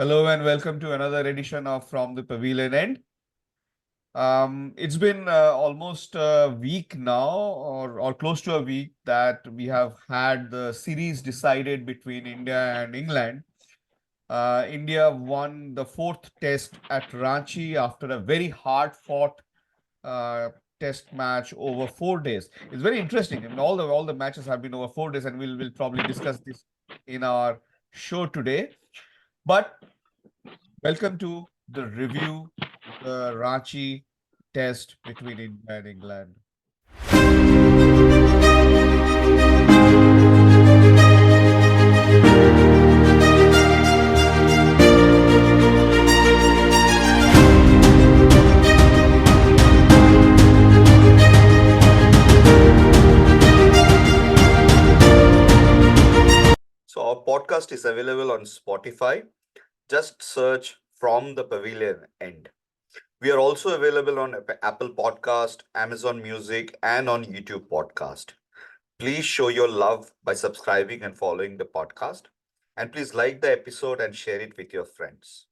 Hello and welcome to another edition of From the Pavilion End. It's been almost a week now, or close to a week, that we have had the series decided between India and England. India won the fourth test at Ranchi after a very hard-fought uh, test match over 4 days. It's very interesting. I mean, all the matches have been over 4 days, and we'll probably discuss this in our show today. But welcome to the review, the Ranchi test between India and England. So our podcast is available on Spotify. Just search From the Pavilion End. We are also available on Apple Podcast, Amazon Music, and on YouTube Podcast. Please show your love by subscribing and following the podcast. And please like the episode and share it with your friends.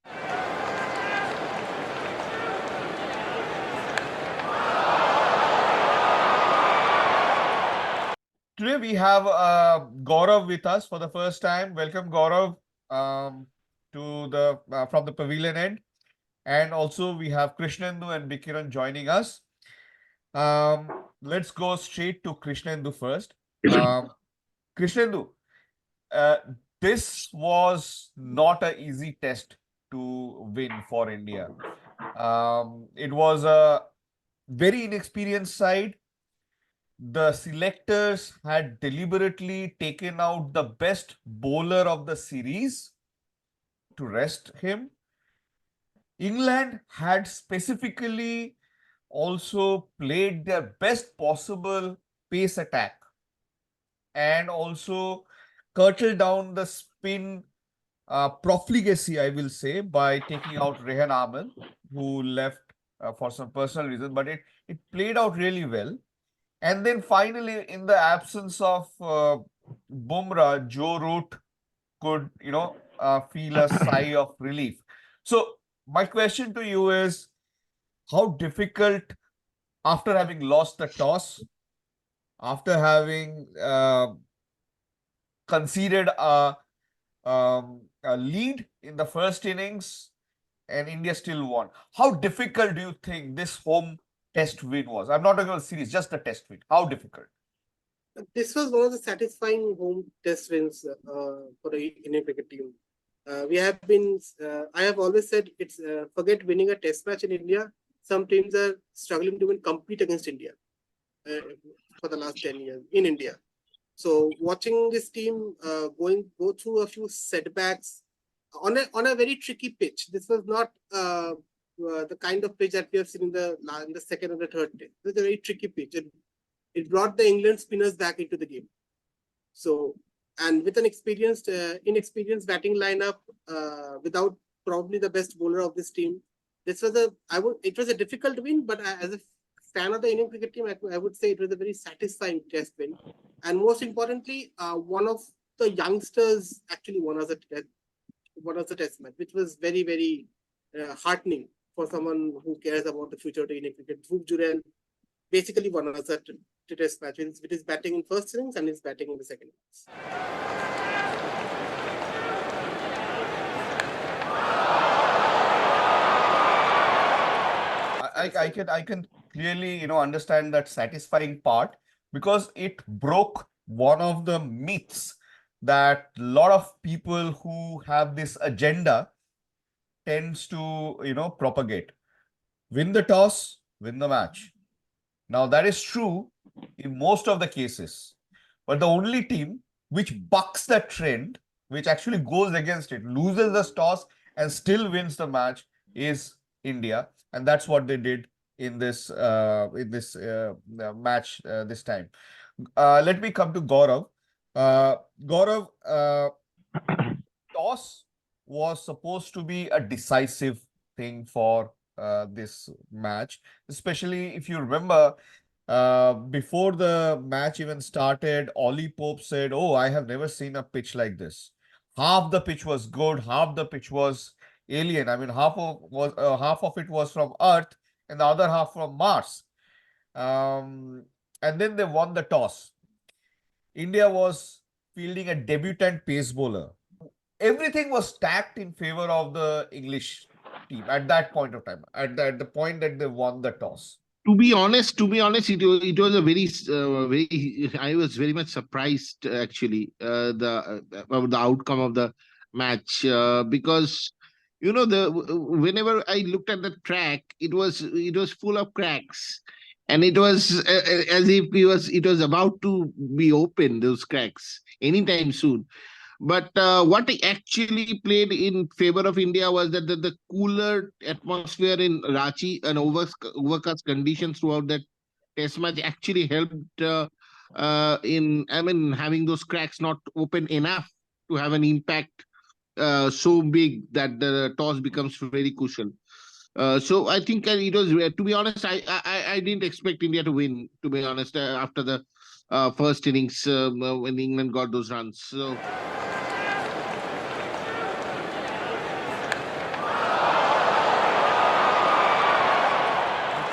Today we have Gaurav with us for the first time. Welcome, Gaurav, to the from the Pavilion End. And also we have Krishnendu and Bikiran joining us. Let's go straight to Krishnendu first. Krishnendu, uh, this was not an easy test to win for India. It was a very inexperienced side. The selectors had deliberately taken out the best bowler of the series to rest him. England had specifically also played their best possible pace attack and also curtailed down the spin profligacy, I will say, by taking out Rehan Ahmed, who left for some personal reasons, but it played out really well. And then finally, in the absence of Bumrah, Joe Root could, feel a sigh of relief. So my question to you is, how difficult, after having lost the toss, after having conceded a lead in the first innings, and India still won. How difficult do you think this home test win was? I'm not talking about series, just the test win. How difficult? This was one of the satisfying home test wins for the Indian cricket team. I have always said it's forget winning a test match in India. Some teams are struggling to even compete against India uh, for the last 10 years in India. So watching this team go through a few setbacks on a very tricky pitch. This was not the kind of pitch that we have seen in the second and the third day. It was a very tricky pitch. It brought the England spinners back into the game. So, and with an inexperienced batting lineup, without probably the best bowler of this team, it was a difficult win, but as a fan of the Indian cricket team, I would say it was a very satisfying test win. And most importantly, one of the youngsters actually won us the test match, which was very, very heartening for someone who cares about the future of the Indian cricket. Dhruv Jurel basically won us a test match with his batting in first innings and his batting in the second innings. I can clearly understand that satisfying part, because it broke one of the myths that a lot of people who have this agenda tends to propagate. Win the toss, win the match. Now that is true in most of the cases, but the only team which bucks that trend, which actually goes against it, loses the toss and still wins the match, is India, and that's what they did in this match this time. Let me come to Gaurav. Gaurav, toss was supposed to be a decisive thing for this match, especially if you remember. Before the match even started, Ollie Pope said, "Oh, I have never seen a pitch like this. Half the pitch was good, half the pitch was alien. I mean, half of it was from Earth and the other half from Mars. Um, and then they won the toss. India was fielding a debutant pace bowler. Everything was stacked in favor of the English team at that point of time, at the point that they won the toss. To be honest, it was a very. I was very much surprised actually the about the outcome of the match because the whenever I looked at the track, it was full of cracks, and it was as if it was about to be open, those cracks, anytime soon. But what actually played in favor of India was that the cooler atmosphere in Ranchi and overcast conditions throughout that test match actually helped in, I mean, having those cracks not open enough to have an impact so big that the toss becomes very crucial. So I think it was, to be honest, I didn't expect India to win, to be honest, after the first innings when England got those runs. So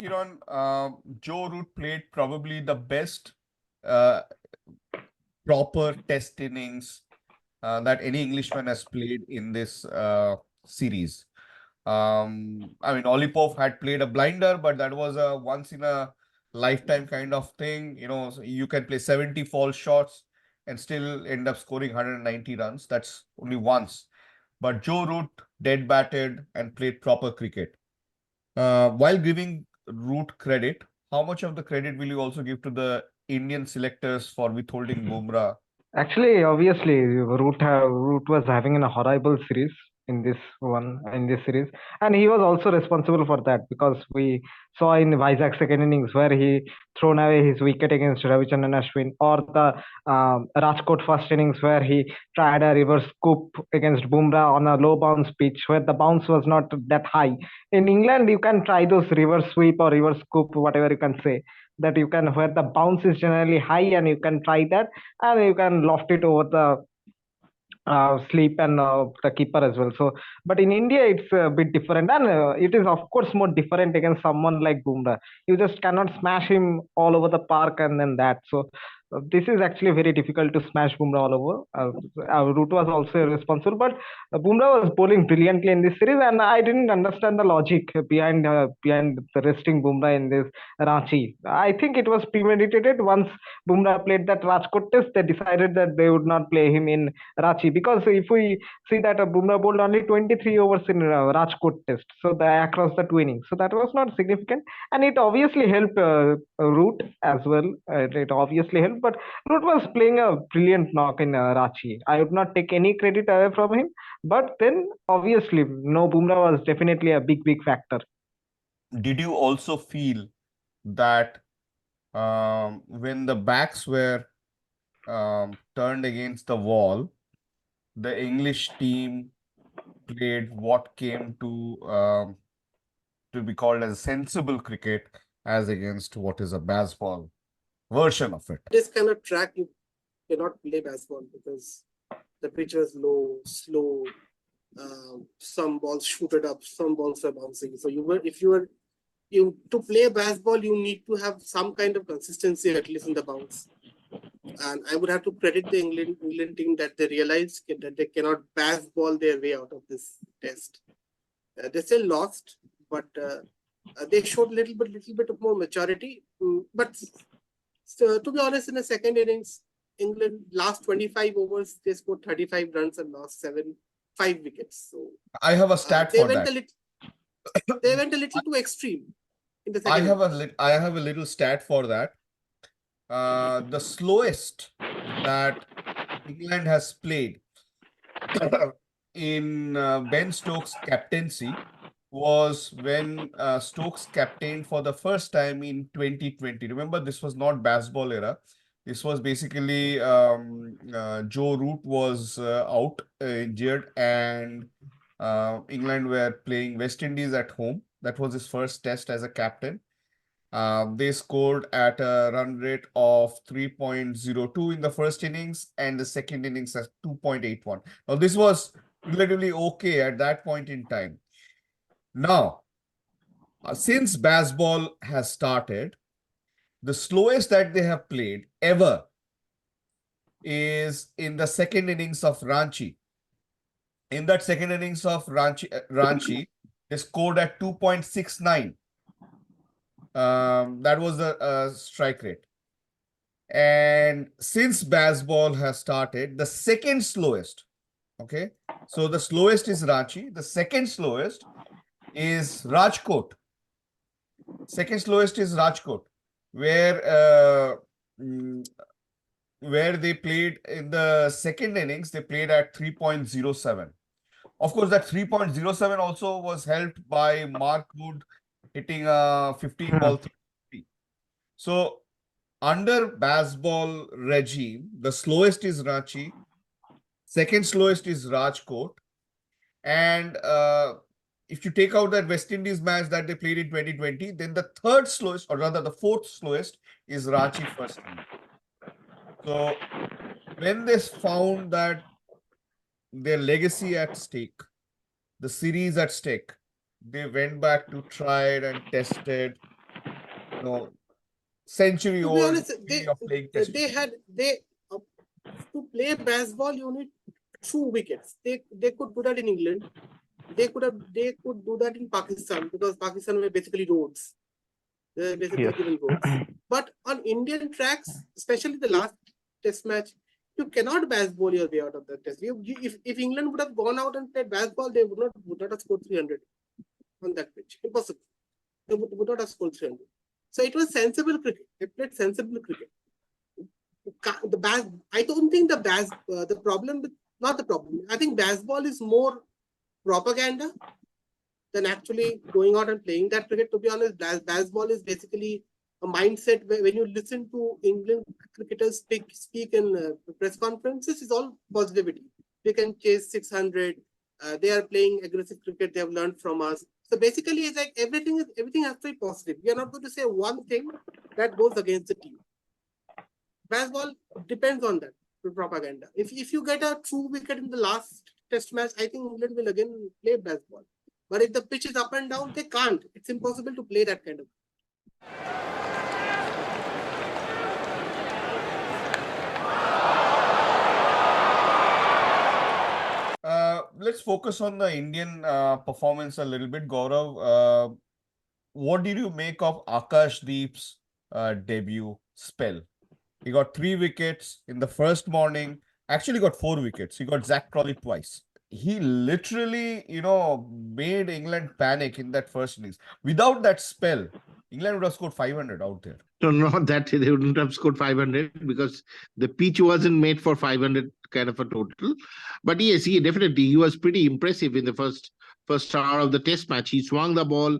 Kiran, Joe Root played probably the best uh, proper test innings that any Englishman has played in this series. I mean, Ollie had played a blinder, but that was a once in a lifetime kind of thing. So you can play 70 false shots and still end up scoring 190 runs. That's only once. But Joe Root dead batted and played proper cricket. While giving Root credit, how much of the credit will you also give to the Indian selectors for withholding Bumrah? Actually, obviously, Root was having a horrible series in this series, and he was also responsible for that because we saw in Vizag's second innings where he thrown away his wicket against Ravichandran Ashwin, or the Rajkot first innings where he tried a reverse scoop against Bumrah on a low bounce pitch where the bounce was not that high. In England, you can try those reverse sweep or reverse scoop, whatever you can say, that you can where the bounce is generally high, and you can try that, and you can loft it over the sleep and the keeper as well. So, but in India, it's a bit different, and it is of course more different against someone like Bumrah. You just cannot smash him all over the park and then that. So, this is actually very difficult to smash Bumrah all over. Root was also responsible, but Bumrah was bowling brilliantly in this series, and I didn't understand the logic behind the resting Bumrah in this Ranchi. I think it was premeditated. Once Bumrah played that Rajkot test, they decided that they would not play him in Ranchi, because if we see that Bumrah bowled only 23 overs in Rajkot test, so across the two innings, so that was not significant, and it obviously helped Root as well. It obviously helped, but Root was playing a brilliant knock in Ranchi. I would not take any credit away from him, but then obviously no, Bumrah was definitely a big factor. Did you also feel that when the backs were turned against the wall, the English team played what came to be called as sensible cricket as against what is a baseball version of it? This kind of track you cannot play baseball because the pitch was low, slow. Some balls shooted up, some balls were bouncing. So to play baseball, you need to have some kind of consistency, at least in the bounce. And I would have to credit the England team that they realized that they cannot baseball their way out of this test. They still lost, but they showed a little bit of more maturity. But to be honest, in the second innings, England last 25 overs, they scored 35 runs and lost 5 wickets. So I have a stat they for went that. they went a little too extreme in the I second. I have a little stat for that. The slowest that England has played in Ben Stokes' captaincy was when Stokes captained for the first time in 2020. Remember, this was not baseball era. This was basically Joe Root was out, injured, and England were playing West Indies at home. That was his first test as a captain. They scored at a run rate of 3.02 in the first innings, and the second innings at 2.81. Now, this was relatively okay at that point in time. Now, since baseball has started, the slowest that they have played ever is in the second innings of Ranchi. In that second innings of Ranchi, they scored at 2.69. That was the strike rate. And since baseball has started, the second slowest, okay? So the slowest is Ranchi. The second slowest is Rajkot. Second slowest is Rajkot, where where they played in the second innings, they played at 3.07. Of course, that 3.07 also was helped by Mark Wood hitting a 15 ball 350. So under baseball regime, the slowest is Ranchi, second slowest is Rajkot, and if you take out that West Indies match that they played in 2020, then the third slowest, or rather the fourth slowest, is Ranchi first innings. So when they found that their legacy at stake, the series at stake, they went back to tried and tested, you know, To be century-old honest, way of playing test cricket. uh, to play baseball, you need 2 wickets. They could do that in England. They could do that in Pakistan, because Pakistan were basically roads. They're basically Yes. given roads. But on Indian tracks, especially the last test match, you cannot baseball your way out of the test. If England would have gone out and played baseball, they would not have scored 300 on that pitch. Impossible. They would not have scored 300. So it was sensible cricket. They played sensible cricket. I don't think the problem with, not the problem. I think baseball is more propaganda than actually going out and playing that cricket. To be honest, baseball is basically a mindset where when you listen to England cricketers speak in press conferences, it's all positivity. They can chase 600. They are playing aggressive cricket. They have learned from us. So basically, it's like everything has to be positive. We are not going to say one thing that goes against the team. Baseball depends on that propaganda. If you get a true wicket in the last test match, I think England will again play baseball. But if the pitch is up and down, they can't. It's impossible to play that kind of. Let's focus on the Indian performance a little bit, Gaurav. What did you make of Akash Deep's debut spell? He got 3 wickets in the first morning. Actually, got 4 wickets. He got Zach Crawley twice. He literally, made England panic in that first innings. Without that spell, England would have scored 500 out there. So not that they wouldn't have scored 500 because the pitch wasn't made for 500 kind of a total. But yes, he was pretty impressive in the first hour of the test match. He swung the ball.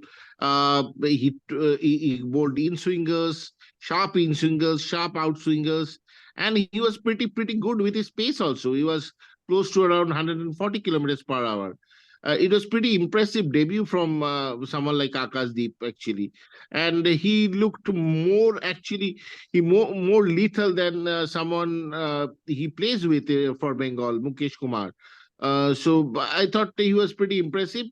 He bowled in-swingers, sharp in-swingers, sharp out-swingers. And he was pretty good with his pace also. He was close to around 140 kilometers per hour. It was pretty impressive debut from someone like Akash Deep, actually. And he looked more lethal than someone he plays with for Bengal, Mukesh Kumar. So I thought he was pretty impressive.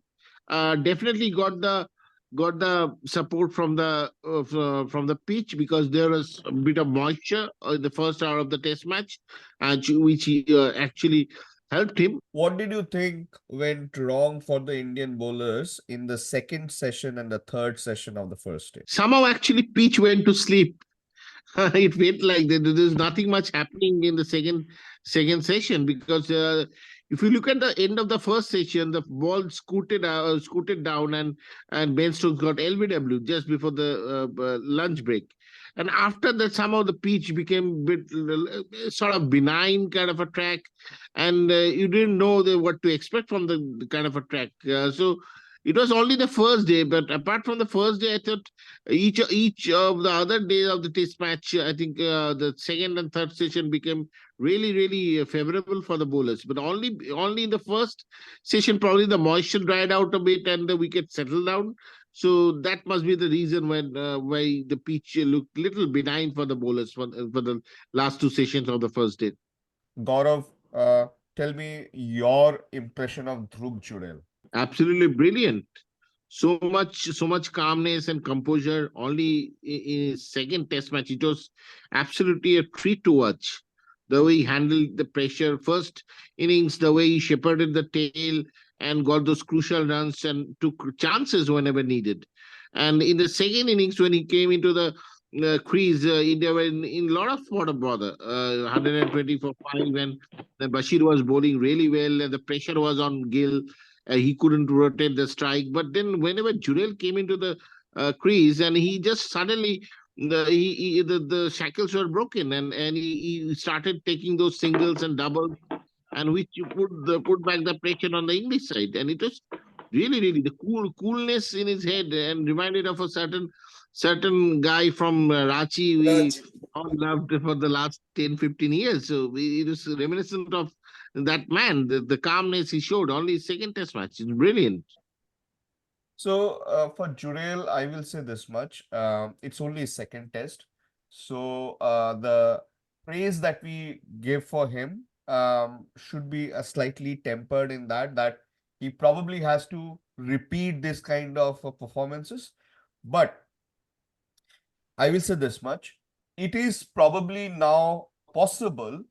Definitely got the support from the pitch, because there was a bit of moisture in the first hour of the test match, which he actually helped him. What did you think went wrong for the Indian bowlers in the second session and the third session of the first day? Somehow, actually, pitch went to sleep. It felt like there's nothing much happening in the second session, because if you look at the end of the first session, the ball scooted down, and Ben Stokes got LBW just before the lunch break. And after that, somehow the pitch became a bit sort of benign kind of a track, and you didn't know what to expect from the kind of a track. So it was only the first day, but apart from the first day, I thought each of the other days of the test match, I think the second and third session became really favorable for the bowlers. But only in the first session, probably the moisture dried out a bit and the wicket settled down. So that must be the reason why the pitch looked little benign for the bowlers for the last 2 sessions of the first day. Gaurav, tell me your impression of Dhruv Jurel. Absolutely brilliant. So much calmness and composure. Only in his second test match, it was absolutely a treat to watch. The way he handled the pressure, first innings, the way he shepherded the tail and got those crucial runs and took chances whenever needed. And in the second innings, when he came into the crease, India were in a lot of bother. 120 for 5, and Bashir was bowling really well, and the pressure was on Gill. He couldn't rotate the strike. But then whenever Jurel came into the crease, and he just suddenly the shackles were broken, and he started taking those singles and doubles, and which you put back the pressure on the English side, and it was really the coolness in his head, and reminded of a certain guy from Rachi we all loved for the last 10-15 years. So it was reminiscent of that man, the calmness he showed. Only his second test match is brilliant. So for Jurel, I will say this much. It's only his second test. So the praise that we give for him should be slightly tempered in that he probably has to repeat this kind of performances. But I will say this much. It is probably now possible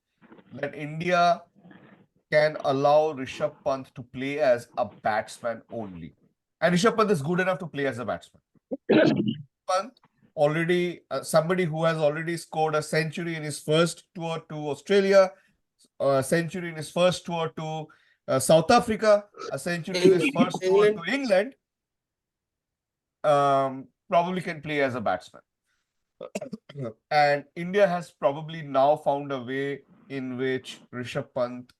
that India can allow Rishabh Pant to play as a batsman only. And Rishabh Pant is good enough to play as a batsman. Pant already, somebody who has already scored a century in his first tour to Australia, a century in his first tour to South Africa, a century in his first tour to England, probably can play as a batsman. And India has probably now found a way in which Rishabh Pant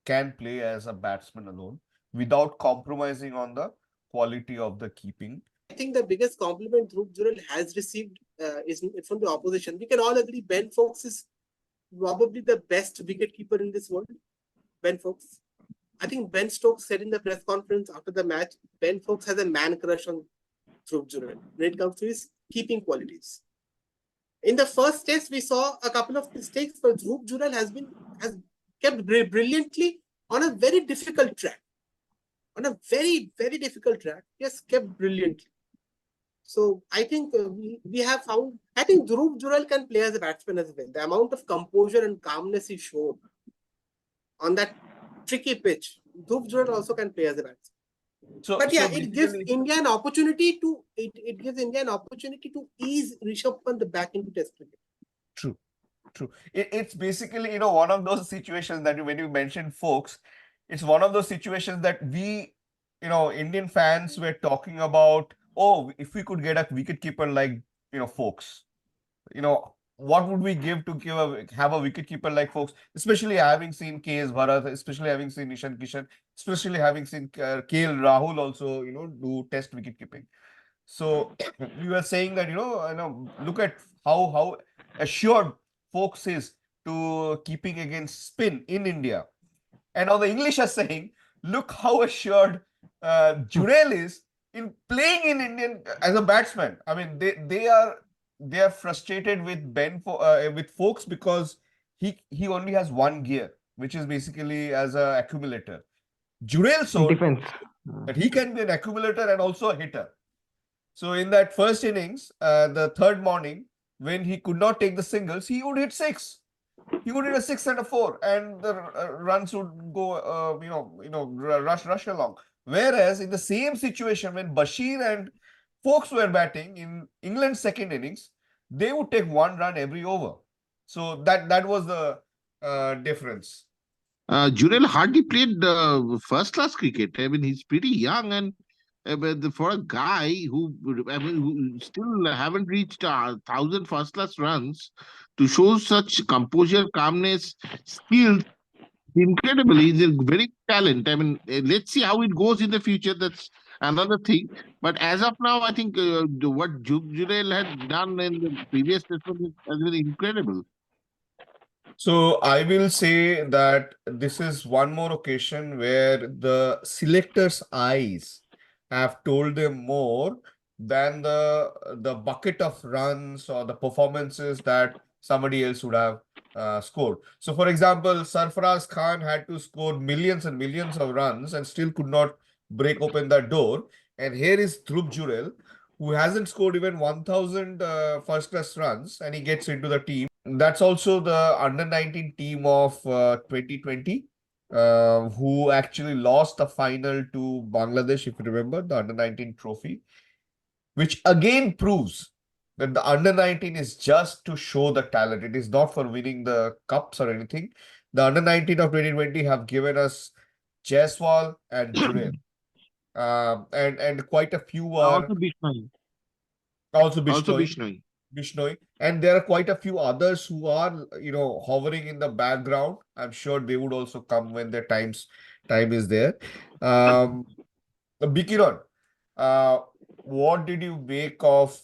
can play as a batsman alone without compromising on the quality of the keeping. I think the biggest compliment Dhruv Jurel has received is from the opposition. We can all agree Ben Fox is probably the best wicketkeeper in this world. Ben Fox. I think Ben Stokes said in the press conference after the match, Ben Fox has a man crush on Dhruv Jurel when it comes to his keeping qualities. In the first test, we saw a couple of mistakes, but Dhruv Jurel has kept brilliantly on a very difficult track. On a very difficult track, he has kept brilliantly. So I think we have found. I think Dhruv Jurel can play as a batsman as well. The amount of composure and calmness he showed on that tricky pitch, Dhruv Jurel also can play as a batsman. But yeah, it gives India an opportunity to ease Rishabh Pant back into Test cricket. True. It's basically, one of those situations that when you mentioned folks, it's one of those situations that we, Indian fans were talking about. Oh, if we could get a wicketkeeper like, folks, what would we give to have a wicketkeeper like folks, especially having seen K.S. Bharat, especially having seen Ishan Kishan, especially having seen KL Rahul also, do test wicketkeeping. So we were saying that, look at how assured folks is to keeping against spin in India. And now the English are saying, look how assured Jurel is in playing in Indian as a batsman. I mean, they are frustrated with with Folks because he only has one gear, which is basically as a accumulator. Jurel showed Defense. that he can be an accumulator and also a hitter. So in that first innings, the third morning, when he could not take the singles, he would hit 6. He would hit a 6 and a 4, and the runs would go, rush along. Whereas in the same situation, when Bashir and Folks were batting in England's second innings, they would take 1 run every over. So that was the difference. Jurel hardly played first-class cricket. I mean, he's pretty young, and but for a guy who still haven't reached 1,000 first-class runs, to show such composure, calmness, skills, incredible. He's a very talent. I mean, let's see how it goes in the future. That's another thing. But as of now, I think what Jurel had done in the previous test has been incredible. So I will say that this is one more occasion where the selector's eyes have told them more than the bucket of runs or the performances that somebody else would have scored. So, for example, Sarfaraz Khan had to score millions and millions of runs and still could not break open that door. And here is Dhruv Jurel, who hasn't scored even 1,000 first-class runs, and he gets into the team. That's also the under-19 team of 2020, who actually lost the final to Bangladesh, if you remember, the under-19 trophy, which again proves that the under-19 is just to show the talent. It is not for winning the cups or anything. The under-19 of 2020 have given us Jaiswal and Jurel. And quite a few are Also Bishnoi. also Also Bishnoi. Bishnoi. Bishnoi. And there are quite a few others who are, hovering in the background. I'm sure they would also come when their time is there. Bikiran, what did you make of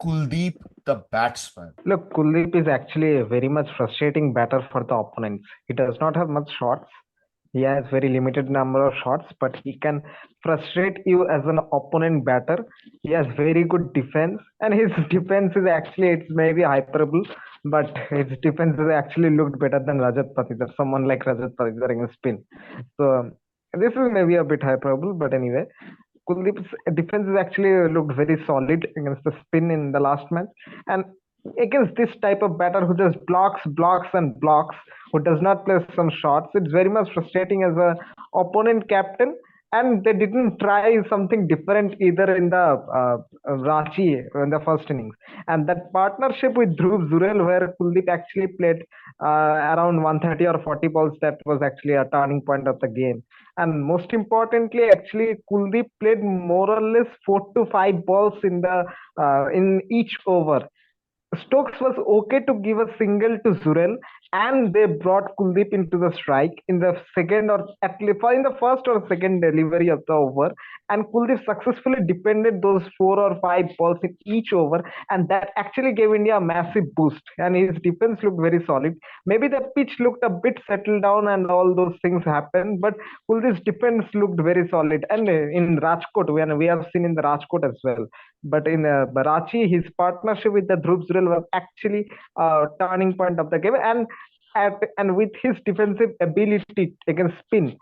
Kuldeep, the batsman? Look, Kuldeep is actually a very much frustrating batter for the opponents. He does not have much shots. He has very limited number of shots, but he can frustrate you as an opponent batter. He has very good defense, and his defense is actually, it's maybe hyperbole, but his defense has actually looked better than Rajat Patidar, someone like Rajat Patidar against spin. So this is maybe a bit hyperbole, but anyway, Kuldeep's defense is actually looked very solid against the spin in the last match, and against this type of batter who just blocks, blocks, and blocks, who does not play some shots, it's very much frustrating as a opponent captain. And they didn't try something different either in the Rachi in the first innings. And that partnership with Dhruv Jurel, where Kuldeep actually played around 130 or 40 balls, that was actually a turning point of the game. And most importantly, actually, Kuldeep played more or less 4 to 5 balls in each over. Stokes was okay to give a single to Zurel, and they brought Kuldeep into the strike in the second or at least in the first or second delivery of the over. And Kuldeep successfully defended those 4 or 5 balls in each over, and that actually gave India a massive boost. And his defense looked very solid. Maybe the pitch looked a bit settled down, and all those things happened, but Kuldeep's defense looked very solid. And in Rajkot, we have seen in the Rajkot as well. But in Barachi, his partnership with the Dhruv Jurel was actually a turning point of the game. And with his defensive ability against spin,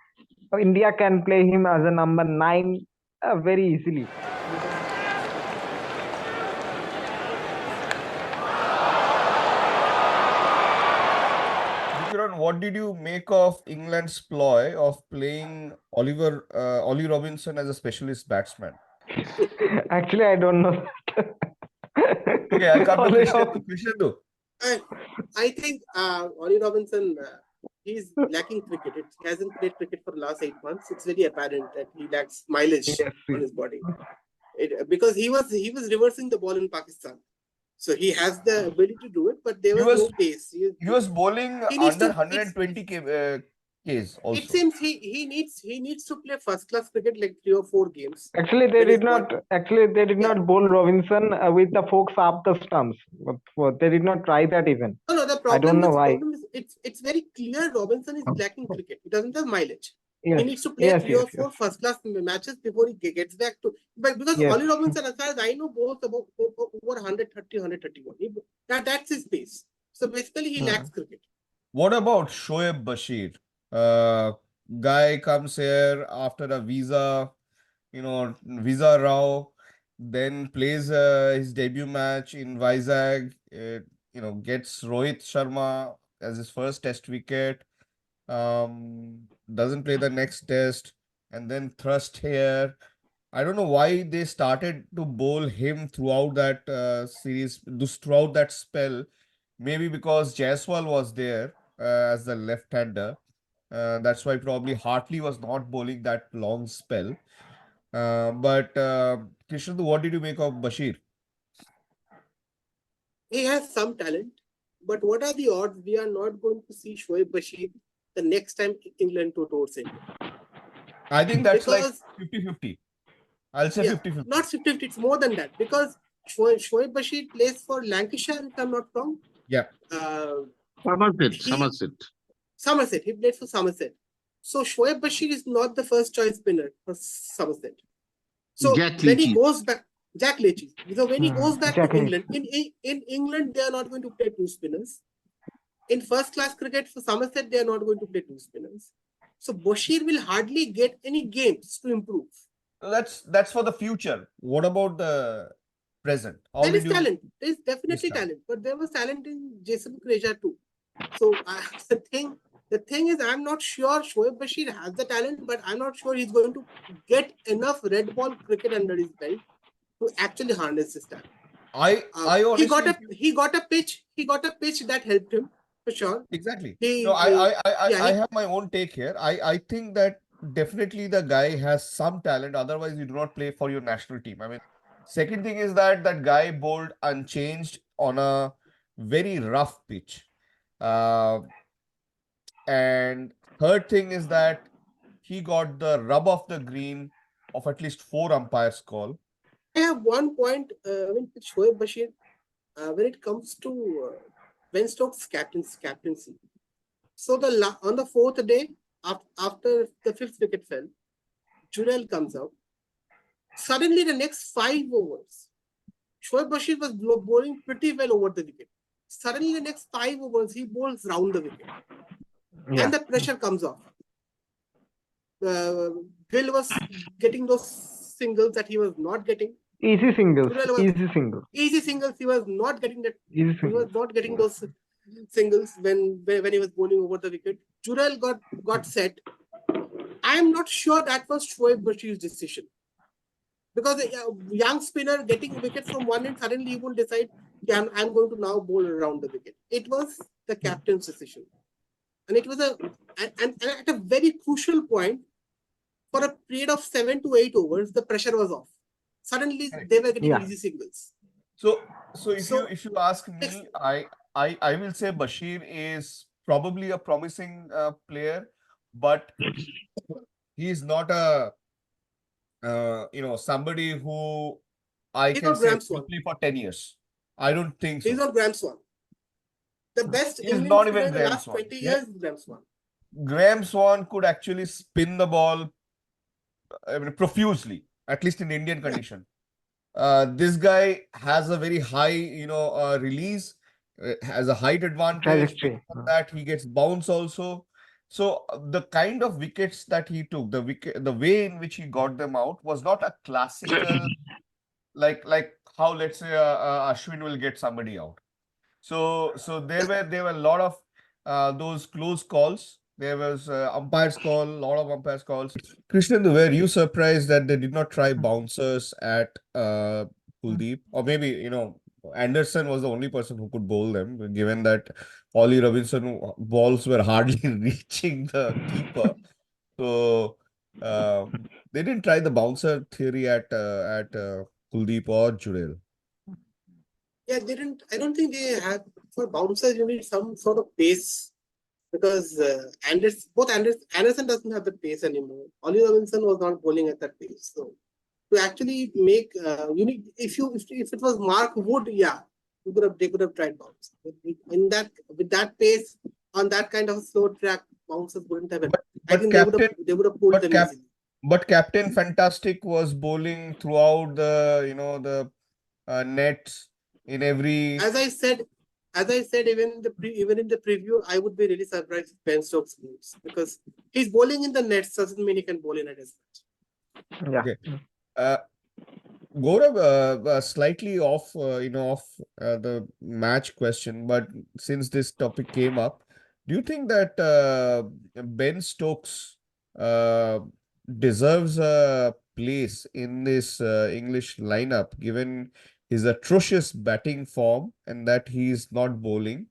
India can play him as a number 9 very easily. Vikiran, what did you make of England's ploy of playing Ollie Robinson as a specialist batsman? Actually, I don't know. Okay, I'll come to Ollie Krishnan. Krishnan, I think Ollie Robinson, he's lacking cricket. He hasn't played cricket for the last 8 months. It's very apparent that he lacks mileage Yes, on his body. Because he was reversing the ball in Pakistan. So he has the ability to do it, but there was no pace. He was bowling He needs under to- 120 Ks also. It seems he needs to play first class cricket like 3 or 4 games. Actually, they That is did not. what- Actually, they did Yeah. not bowl Robinson with the folks up the stumps. They did not try that even. No, the I don't know why. problem is it's very clear Robinson is lacking cricket. He doesn't have mileage. Yes. He needs to play Yes, 3 or yes, 4 yes. first class matches before he gets back to. But because Yes. Ollie Robinson, as far as I know, bowls about over 130, 131. That's his pace. So basically, he lacks cricket. What about Shoaib Bashir? Guy comes here after a visa row, then plays his debut match in Vizag. Gets Rohit Sharma as his first test wicket. Doesn't play the next test, and then thrust here. I don't know why they started to bowl him throughout that series, throughout that spell. Maybe because Jaiswal was there as the left-hander. That's why probably Hartley was not bowling that long spell. But Kishan, what did you make of Bashir? He has some talent, but what are the odds we are not going to see Shoaib Bashir the next time England tours India? I think that's like Because 50-50. I'll say 50-50. Not 50-50, it's more than that. Because Shoaib Bashir plays for Lancashire, if I'm not wrong. Yeah. Somerset. He played for Somerset. So Shoaib Bashir is not the first choice spinner for Somerset. So when he goes back, Jack Leachy. So when he goes back to England, in England they are not going to play 2 spinners. in first class cricket for Somerset, they are not going to play two spinners. So Bashir will hardly get any games to improve. That's for the future. What about the present? How There did is you talent. There is definitely talent? talent, but there was talent in Jason Kreja too. So the thing is, I'm not sure Shoaib Bashir has the talent, but I'm not sure he's going to get enough red ball cricket under his belt to actually harness this talent. I He honestly got a pitch that helped him for sure. exactly. He, No, yeah, I have my own take here. I think that definitely the guy has some talent. Otherwise, you do not play for your national team. I mean, second thing is that that guy bowled unchanged on a very rough pitch. Uh, and third thing is that he got the rub of the green of at least four umpires call. I have one point with Shoaib Bashir when it comes to Ben Stokes' captaincy. So on the fourth day, after the fifth wicket fell, Jurel comes out. Suddenly, the next 5 overs, Shoaib Bashir was bowling pretty well over the wicket. Suddenly, the next 5 overs, he bowls round the wicket. Yeah. And the pressure comes off. Gill was getting those singles that he was not getting. Easy singles. Jurel was- Easy singles. Easy singles, he was not getting that. Easy He was singles. not getting those singles when he was bowling over the wicket. Jurel got set. I am not sure that was Shoaib Bashir's decision. Because a young spinner getting wicket from one end, suddenly he will decide, yeah, I'm going to now bowl around the wicket. It was the captain's decision. And it was and at a very crucial point, for a period of 7 to 8 overs, the pressure was off. Suddenly they were getting Yeah. easy singles. So So- if you ask me, I will say Bashir is probably a promising player, but he is not a somebody who I He's can not say Graham will Swan. play for 10 years. I don't think He's so. not Graham Swan. The best He's Indian not spinner even in the Graham last Swan. 20 Yeah. years is Graham Swan. Graham Swan could actually spin the ball profusely, at least in Indian condition. This guy has a very high, release, has a height advantage. Trajectory. Because of that, he gets bounce also. So the kind of wickets that he took, the way in which he got them out was not a classical, like how let's say Ashwin will get somebody out. So there were a lot of those close calls. There was umpires call, a lot of umpires calls. Krishnan, were you surprised that they did not try bouncers at Kuldeep? Or maybe, Anderson was the only person who could bowl them, given that Ollie Robinson balls were hardly reaching the keeper. So they didn't try the bouncer theory at Kuldeep or Jurel. Yeah, they didn't. I don't think they had for bouncers. You need some sort of pace because Anderson doesn't have the pace anymore. Ollie Robinson was not bowling at that pace. So to actually make you need if it was Mark Wood, yeah, they could have tried bounce. With that pace on that kind of slow track, bouncers wouldn't have it. I think they would have pulled them easily. But Captain Fantastic was bowling throughout the nets in every. As I said, even in the preview, I would be really surprised if Ben Stokes bowls because he's bowling in the nets doesn't mean he can bowl in a test match. Yeah. Okay. Gaurav, slightly off, off the match question, but since this topic came up, do you think that Ben Stokes deserves a place in this English lineup, given his atrocious batting form and that he's not bowling,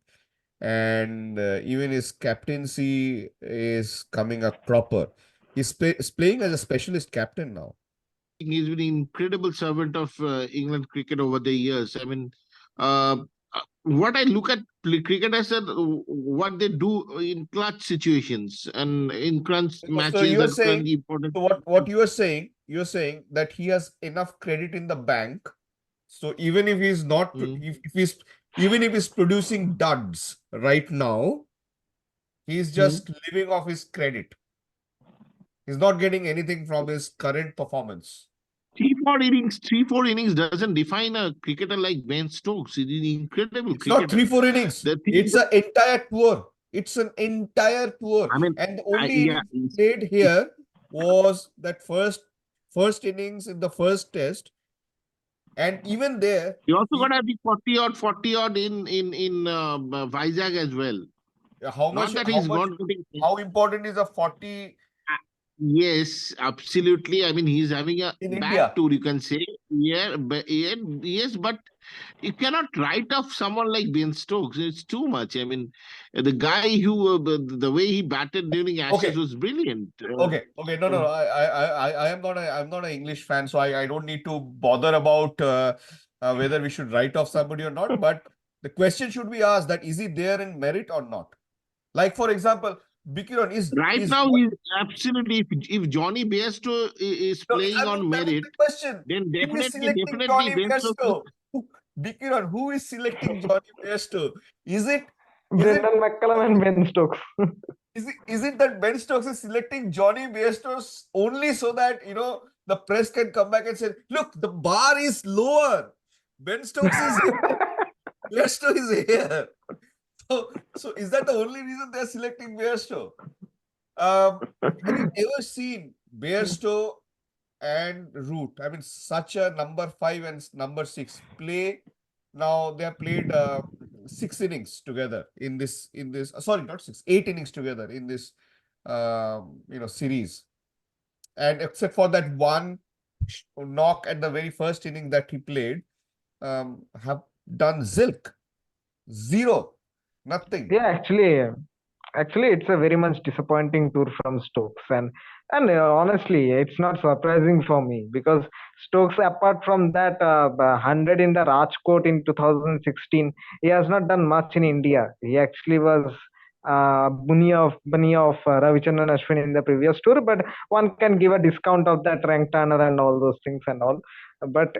and even his captaincy is coming up proper? He's playing as a specialist captain now. He's been an incredible servant of England cricket over the years. I mean, what I look at cricket as what they do in clutch situations and in crunch matches. you're That's saying, important. so what you're saying that he has enough credit in the bank. So even if he's not, even if he's producing duds right now, he's just living off his credit. He's not getting anything from his current performance. three, four innings doesn't define a cricketer like Ben Stokes. He's an incredible It's not cricketer. 3-4 innings. The thing It's that, an entire tour. It's an entire tour. I mean, And the only yeah, innings he played here was that first innings in the first test. And even there, you also he, got to have the 40 odd in Vizag as well. how Not much that how he's much not getting. how important is a 40 Yes, absolutely. I mean, he's having a in bad India? tour, you can say. Yeah, yes, but you cannot write off someone like Ben Stokes. It's too much. I mean, the guy who the way he batted during Ashes Okay. was brilliant. Okay. No. I am not I'm not an English fan, so I don't need to bother about whether we should write off somebody or not. But the question should be asked that is he there in merit or not? Like for example, Bikiran Right is now, he's absolutely. If Johnny Bairstow is no, playing on that was merit, the question. then Who is selecting definitely Johnny Ben Stokes is. Bairstow? Bikiran, who is selecting Johnny Bairstow? Is it is it Brendan McCullum and Ben Stokes. is it that Ben Stokes is selecting Johnny Bairstow only so that the press can come back and say, look, the bar is lower. Ben Stokes is here. Bairstow is here. So is that the only reason they're selecting Bairstow? Have you ever seen Bairstow and Root? I mean, such a number 5 and number 6 play. Now they have played 6 innings together in this. Sorry, not 6, 8 innings together in this series. And except for that one knock at the very first inning that he played, have done zilk, zero, nothing. Yeah, actually, it's a very much disappointing tour from Stokes, and honestly, it's not surprising for me because Stokes, apart from that 100 in the Rajkot in 2016, he has not done much in India. He actually was bunny of Ravichandran Ashwin in the previous tour, but one can give a discount of that rank turner and all those things and all. But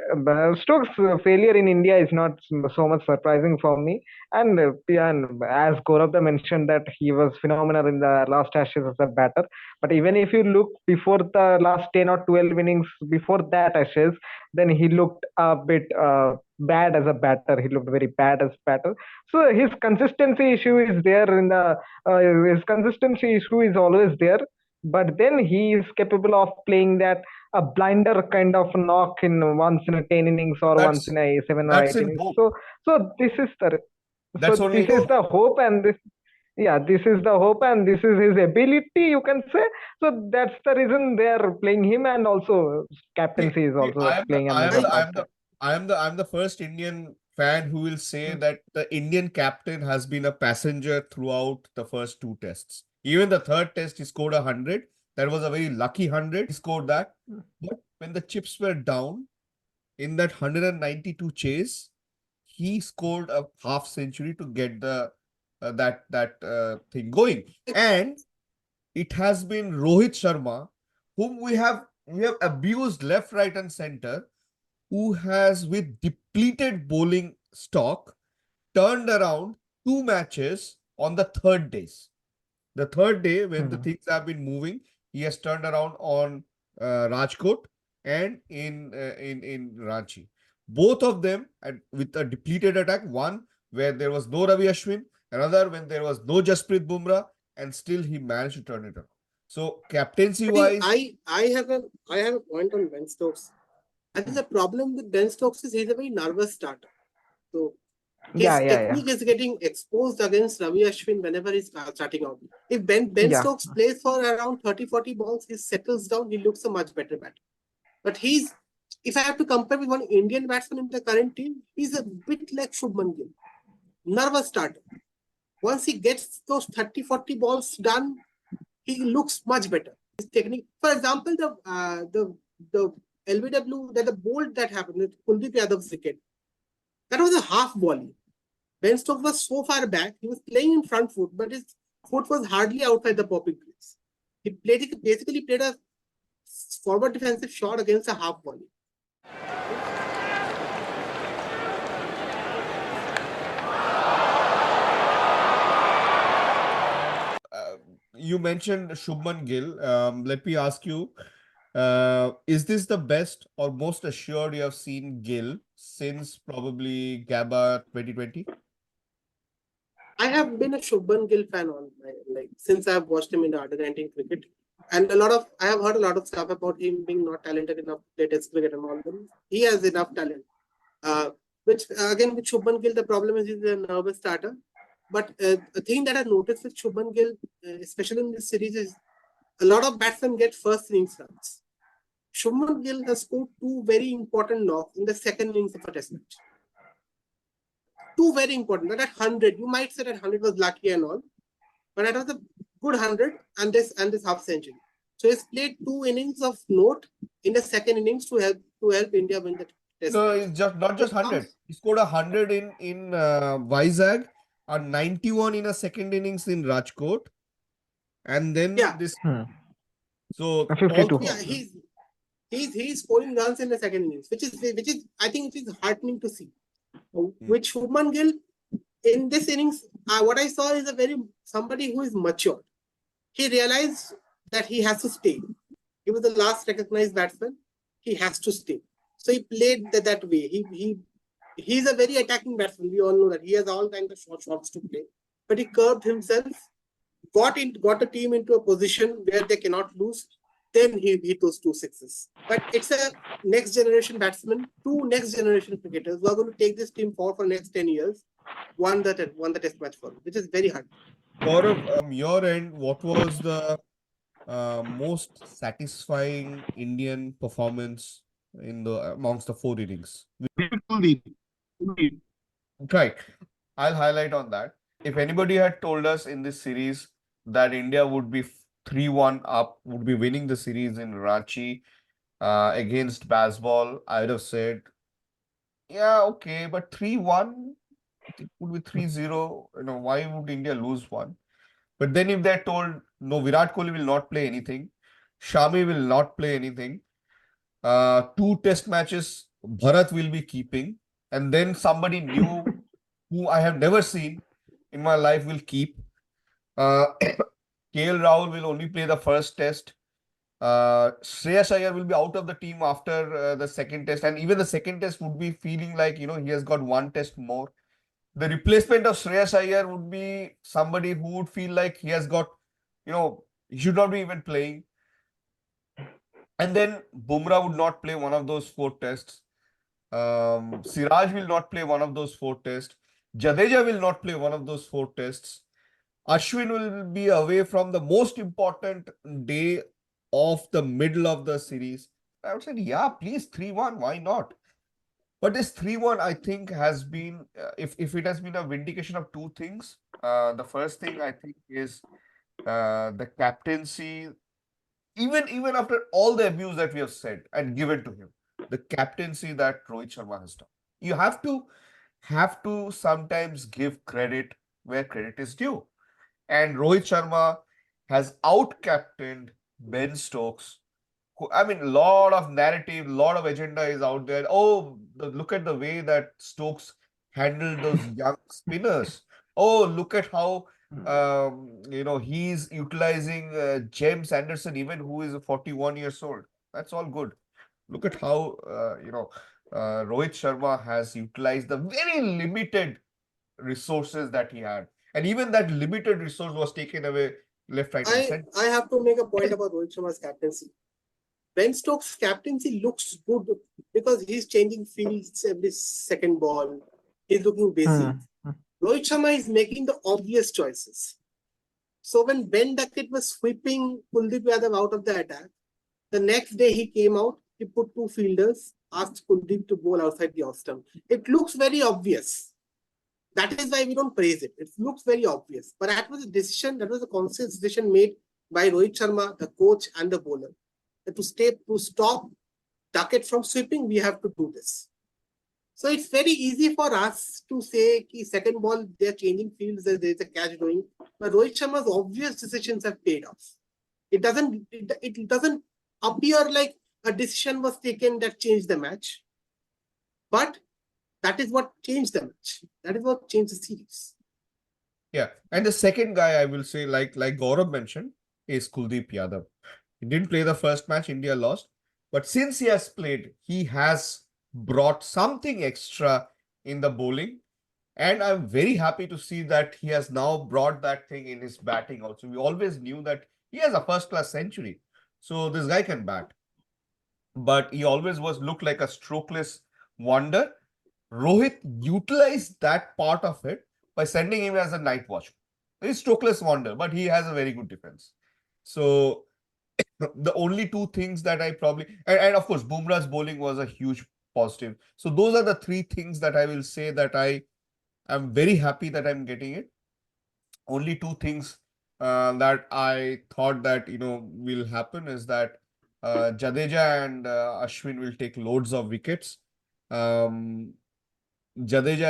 Stokes' failure in India is not so much surprising for me. And as Gaurav mentioned that he was phenomenal in the last Ashes as a batter. But even if you look before the last 10 or 12 innings before that Ashes, then he looked a bit bad as a batter. He looked very bad as batter. So his consistency issue is there his consistency issue is always there. But then he is capable of playing that a blinder kind of knock in once in a 10 innings or once That's in a 7 or that's 8 in innings. hope. So this is the That's only this is hope. the hope, and this is the hope, and this is his ability, you can say. So that's the reason they are playing him, and also captaincy is See, also playing a major factor. I'm the first Indian fan who will say that the Indian captain has been a passenger throughout the first 2 tests. Even the third test, he scored 100. That was a very lucky 100. He scored that. But when the chips were down in that 192 chase, he scored a half century to get the that thing going. And it has been Rohit Sharma, whom we have abused left, right, and center, who has, with depleted bowling stock, turned around 2 matches on the third days. The third day, when the things have been moving, he has turned around on Rajkot and in Ranchi. Both of them with a depleted attack. One where there was no Ravi Ashwin, another when there was no Jasprit Bumrah, and still he managed to turn it around. So captaincy wise, I have a point on Ben Stokes. I think the problem with Ben Stokes is he's a very nervous starter. So his technique is getting exposed against Ravi Ashwin whenever he's starting out. If Ben Stokes plays for around 30-40 balls, he settles down, he looks a much better batter. But if I have to compare with one Indian batsman in the current team, he's a bit like Shubhman Gill. Nervous starter. Once he gets those 30-40 balls done, he looks much better. His technique, for example, the LBW, that the bolt that happened with Kuldeep Yadav's wicket, that was a half volley. Ben Stokes was so far back, he was playing in front foot, but his foot was hardly outside the popping crease. He basically played a forward defensive shot against a half volley. you mentioned Shubman Gill. Let me ask you, Is this the best or most assured you have seen Gill since probably Gabba 2020? I have been a Shubhman Gill fan since I've watched him in the under-19 cricket, and I have heard a lot of stuff about him being not talented enough to play Test cricket and all them. He has enough talent. Which again with Shubhman Gill, the problem is he's a nervous starter. But the thing that I noticed with Shubhman Gill, especially in this series, is a lot of batsmen get first innings runs. Shubhman Gill has scored two very important knocks in the second innings of a Test match. Two very important. Not at 100. You might say that 100 was lucky and all, but that was a good 100 and this half century. So he's played two innings of note in the second innings to help India win the Test. No, it's just not just 100. He scored 100 in Vizag, a 91 in a second innings in Rajkot, and then this. So 52. He's scoring runs in the second innings, which is I think it is heartening to see. With Shubman Gill in this innings, what I saw is somebody who is mature. He realized that he has to stay. He was the last recognized batsman. He has to stay. So he played that way. He's a very attacking batsman. We all know that he has all kinds of shots to play. But he curbed himself, got the team into a position where they cannot lose. Then he hit those 2 sixes. But it's a next generation batsman, 2 next generation cricketers who are going to take this team forward for the next 10 years. Won the Test match for him, which is very hard. Gaurav, from your end, what was the most satisfying Indian performance amongst the 4 innings? Right. I'll highlight on that. If anybody had told us in this series that India would be 3-1 up, would be winning the series in Ranchi against Bazball, I would have said, yeah, okay, but 3-1, it would be 3-0. Why would India lose one? But then if they're told, no, Virat Kohli will not play anything, Shami will not play anything, 2 test matches Bharat will be keeping, and then somebody new who I have never seen in my life will keep. KL Rahul will only play the first test. Shreyas Iyer will be out of the team after the second test, and even the second test would be feeling like, he has got 1 test more. The replacement of Shreyas Iyer would be somebody who would feel like he has got, he should not be even playing. And then Bumrah would not play one of those 4 tests. Siraj will not play one of those 4 tests. Jadeja will not play one of those 4 tests. Ashwin will be away from the most important day of the middle of the series. I would say, yeah, please 3-1, why not? But this 3-1, I think, has been, if it has been a vindication of 2 things. The first thing I think is the captaincy. Even after all the abuse that we have said and given to him, the captaincy that Rohit Sharma has done. You have to sometimes give credit where credit is due. And Rohit Sharma has out-captained Ben Stokes. I mean, a lot of narrative, a lot of agenda is out there. Oh, look at the way that Stokes handled those young spinners. Oh, look at how he's utilizing James Anderson, even who is 41 years old. That's all good. Look at how Rohit Sharma has utilized the very limited resources that he had, and even that limited resource was taken away left, right, and center. I have to make a point about Rohit Sharma's captaincy. Ben Stokes' captaincy looks good because he's changing fields every second ball. He's looking busy. Rohit Sharma is making the obvious choices. So when Ben Duckett was sweeping Kuldeep Yadav out of the attack, the next day he came out, he put 2 fielders, asked Kuldeep to bowl outside the off stump. It looks very obvious. That is why we don't praise it. It looks very obvious. But that was a conscious decision made by Rohit Sharma, the coach and the bowler. To stop Duckett from sweeping, we have to do this. So it's very easy for us to say that second ball, they're changing fields, there's a catch going. But Rohit Sharma's obvious decisions have paid off. It doesn't appear like a decision was taken that changed the match. But that is what changed the match. That is what changed the series. Yeah. And the second guy, I will say, like Gaurav mentioned, is Kuldeep Yadav. He didn't play the first match, India lost. But since he has played, he has brought something extra in the bowling. And I'm very happy to see that he has now brought that thing in his batting also. We always knew that he has a first-class century. So this guy can bat. But he always looked like a strokeless wonder. Rohit utilized that part of it by sending him as a night watchman. He's strokeless wonder, but he has a very good defense. So the only two things that I probably and of course Bumrah's bowling was a huge positive. So those are the three things that I will say that I am very happy that I'm getting it. Only two things that I thought that will happen is that Jadeja and Ashwin will take loads of wickets. Jadeja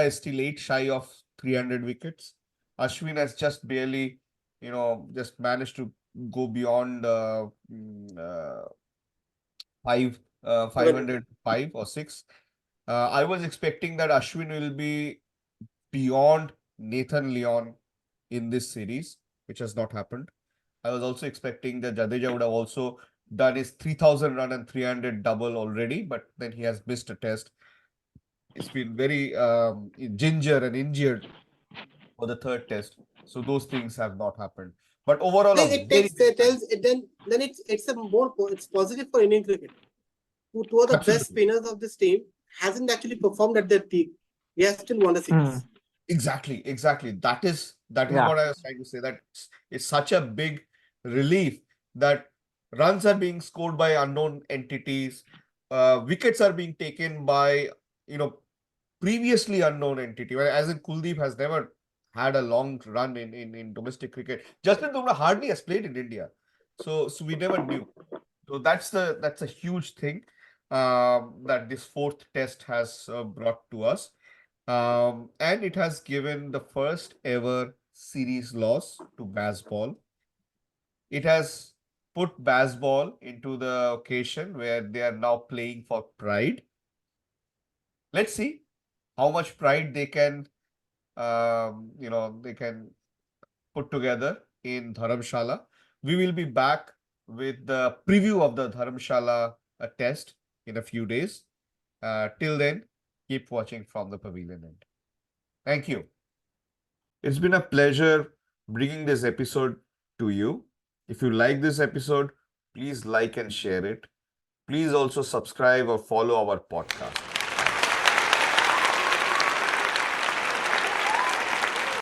is still 8 shy of 300 wickets. Ashwin has just barely, just managed to go beyond 505 or 6. I was expecting that Ashwin will be beyond Nathan Leon in this series, which has not happened. I was also expecting that Jadeja would have also done his 3,000 run and 300 double already, but then he has missed a test. It's been very ginger and injured for the third test. So those things have not happened. But overall, Then it takes tells it then it's positive for Indian cricket. Who two are the best spinners of this team hasn't actually performed at their peak. He has still won a series. Exactly. That is Yeah. what I was trying to say. That it's such a big relief that runs are being scored by unknown entities. Wickets are being taken by previously unknown entity. As in Kuldeep has never had a long run in domestic cricket. Jasprit Bumrah hardly has played in India, so we never knew. So that's a huge thing that this fourth test has brought to us. And it has given the first ever series loss to Bazball. It has put Bazball into the occasion where they are now playing for pride. Let's see how much pride they can, they can put together in Dharamshala. We will be back with the preview of the Dharamshala test in a few days. Till then, keep watching from the pavilion end. Thank you. It's been a pleasure bringing this episode to you. If you like this episode, please like and share it. Please also subscribe or follow our podcast.